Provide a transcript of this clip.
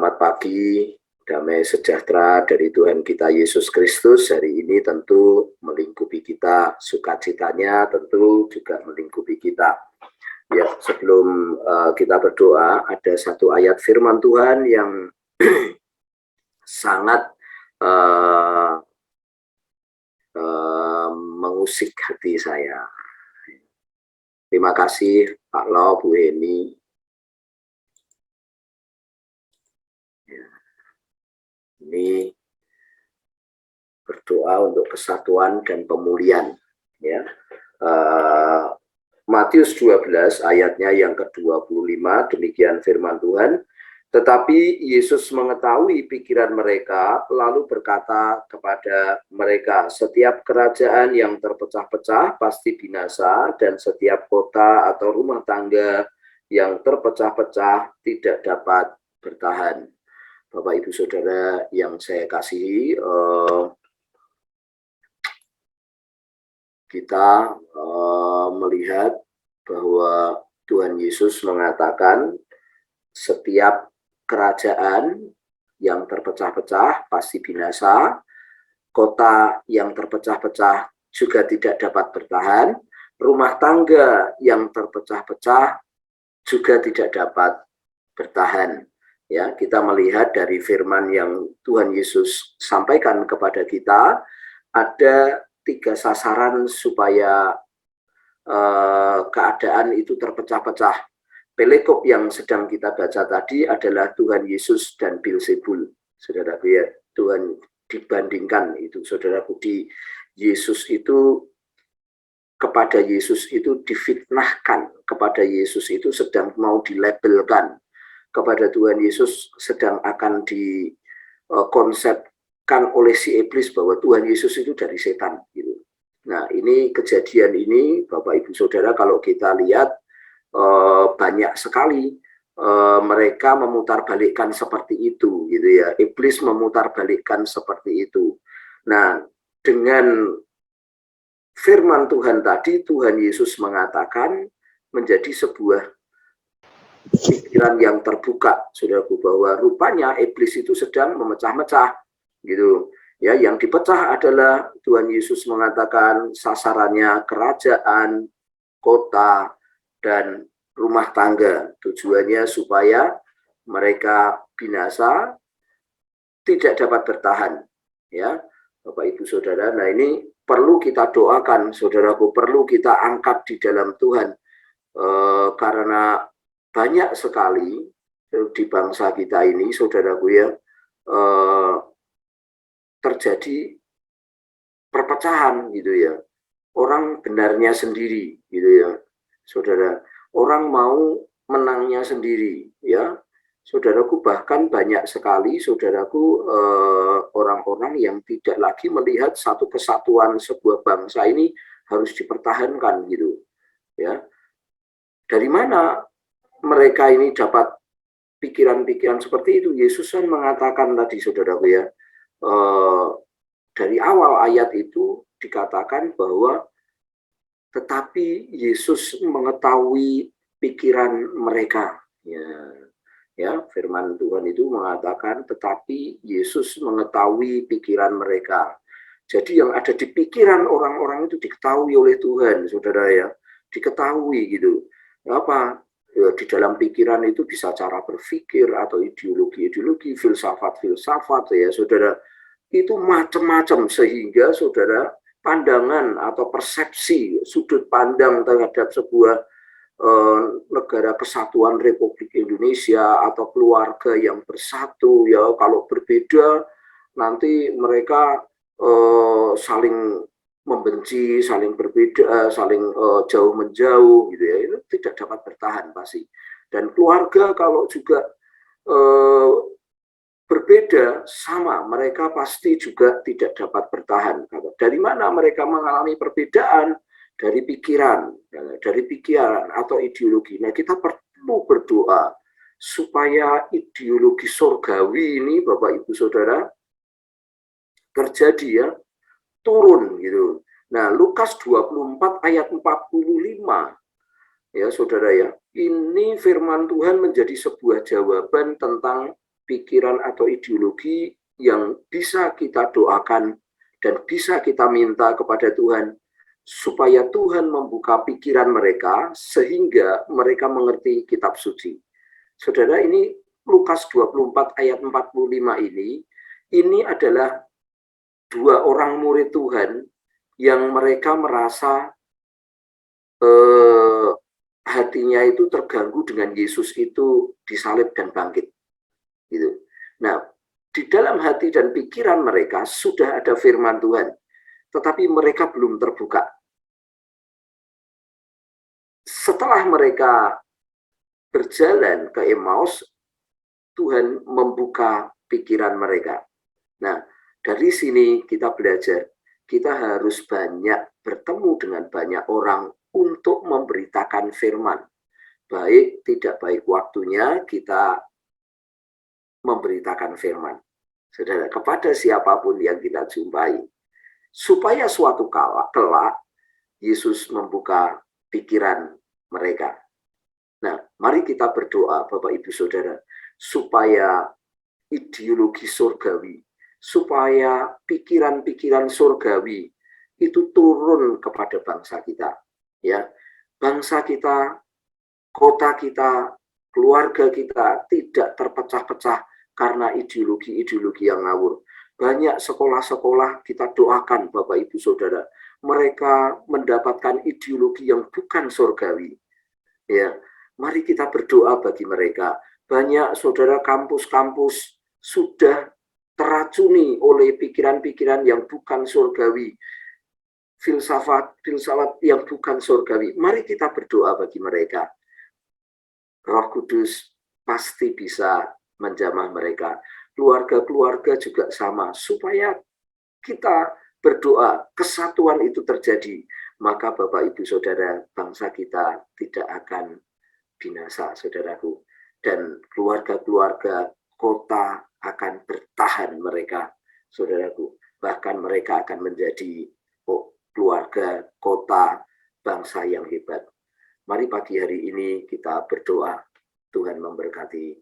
Selamat pagi, damai sejahtera dari Tuhan kita Yesus Kristus. Hari ini tentu melingkupi kita, sukacitanya tentu juga melingkupi kita. Ya, sebelum kita berdoa, ada satu ayat firman Tuhan yang sangat mengusik hati saya. Terima kasih Pak Lo, Bu Eni. Ini berdoa untuk kesatuan dan pemulihan. Ya, Matius 12 ayatnya yang ke-25, demikian firman Tuhan. Tetapi Yesus mengetahui pikiran mereka, lalu berkata kepada mereka, setiap kerajaan yang terpecah-pecah pasti binasa, dan setiap kota atau rumah tangga yang terpecah-pecah tidak dapat bertahan. Bapak Ibu Saudara yang saya kasihi, kita melihat bahwa Tuhan Yesus mengatakan setiap kerajaan yang terpecah-pecah pasti binasa, kota yang terpecah-pecah juga tidak dapat bertahan, rumah tangga yang terpecah-pecah juga tidak dapat bertahan. Ya, kita melihat dari firman yang Tuhan Yesus sampaikan kepada kita, ada 3 sasaran supaya keadaan itu terpecah-pecah. Pelekop yang sedang kita baca tadi adalah Tuhan Yesus dan Beelzebul. Saudaraku ya, Tuhan dibandingkan itu, saudaraku, di Yesus itu, kepada Yesus itu difitnahkan, kepada Yesus itu sedang mau dilabelkan, kepada Tuhan Yesus sedang akan dikonsepkan oleh si iblis bahwa Tuhan Yesus itu dari setan gitu. Nah, ini kejadian ini Bapak Ibu Saudara, kalau kita lihat banyak sekali mereka memutarbalikkan seperti itu gitu ya. Iblis memutarbalikkan seperti itu. Nah, dengan firman Tuhan tadi, Tuhan Yesus mengatakan menjadi sebuah pikiran yang terbuka, saudaraku, bahwa rupanya iblis itu sedang memecah-mecah gitu ya. Yang dipecah adalah Tuhan Yesus mengatakan sasarannya kerajaan, kota, dan rumah tangga. Tujuannya supaya mereka binasa, tidak dapat bertahan ya, Bapak Ibu Saudara. Nah, ini perlu kita doakan, saudaraku, perlu kita angkat di dalam Tuhan, karena banyak sekali di bangsa kita ini, saudaraku ya, terjadi perpecahan gitu ya. Orang benarnya sendiri gitu ya, saudara. Orang mau menangnya sendiri ya, saudaraku. Bahkan banyak sekali, saudaraku, orang-orang yang tidak lagi melihat satu kesatuan sebuah bangsa ini harus dipertahankan gitu ya. Dari mana mereka ini dapat pikiran-pikiran seperti itu? Yesus kan mengatakan tadi, saudaraku ya, dari awal ayat itu dikatakan bahwa tetapi Yesus mengetahui pikiran mereka. Ya, firman Tuhan itu mengatakan tetapi Yesus mengetahui pikiran mereka. Jadi yang ada di pikiran orang-orang itu diketahui oleh Tuhan, saudara ya, diketahui gitu. Apa? Ya, di dalam pikiran itu bisa cara berpikir atau ideologi-ideologi, filsafat-filsafat ya, saudara. Itu macam-macam, sehingga saudara, pandangan atau persepsi sudut pandang terhadap sebuah negara kesatuan Republik Indonesia atau keluarga yang bersatu ya, kalau berbeda nanti mereka saling membenci, saling berbeda, saling jauh menjauh gitu ya, itu tidak dapat bertahan pasti. Dan keluarga kalau juga berbeda sama, mereka pasti juga tidak dapat bertahan. Dari mana mereka mengalami perbedaan? Dari pikiran atau ideologi. Nah, kita perlu berdoa supaya ideologi surgawi ini, Bapak Ibu Saudara, terjadi ya, turun gitu. Nah, Lukas 24 ayat 45 ya, saudara ya, ini firman Tuhan menjadi sebuah jawaban tentang pikiran atau ideologi yang bisa kita doakan dan bisa kita minta kepada Tuhan supaya Tuhan membuka pikiran mereka sehingga mereka mengerti kitab suci. Saudara, ini Lukas 24 ayat 45 ini adalah dua orang murid Tuhan yang mereka merasa hatinya itu terganggu dengan Yesus itu disalib dan bangkit. Gitu. Nah, di dalam hati dan pikiran mereka sudah ada firman Tuhan, tetapi mereka belum terbuka. Setelah mereka berjalan ke Emmaus, Tuhan membuka pikiran mereka. Nah, dari sini kita belajar, kita harus banyak bertemu dengan banyak orang untuk memberitakan firman. Baik, tidak baik waktunya kita memberitakan firman. Saudara, kepada siapapun yang kita jumpai, supaya suatu kelak Yesus membuka pikiran mereka. Nah, mari kita berdoa, Bapak Ibu Saudara, supaya ideologi surgawi, supaya pikiran-pikiran surgawi itu turun kepada bangsa kita. Ya, bangsa kita, kota kita, keluarga kita tidak terpecah-pecah karena ideologi-ideologi yang ngawur. Banyak sekolah-sekolah kita doakan, Bapak Ibu Saudara, mereka mendapatkan ideologi yang bukan surgawi. Ya, mari kita berdoa bagi mereka. Banyak saudara kampus-kampus sudah teracuni oleh pikiran-pikiran yang bukan surgawi, filsafat yang bukan surgawi. Mari kita berdoa bagi mereka. Roh Kudus pasti bisa menjamah mereka. Keluarga-keluarga juga sama, supaya kita berdoa kesatuan itu terjadi, maka Bapak Ibu Saudara, bangsa kita tidak akan binasa, saudaraku, dan keluarga-keluarga kota akan bertahan mereka, saudaraku, bahkan mereka akan menjadi keluarga kota bangsa yang hebat. Mari pagi hari ini kita berdoa, Tuhan memberkati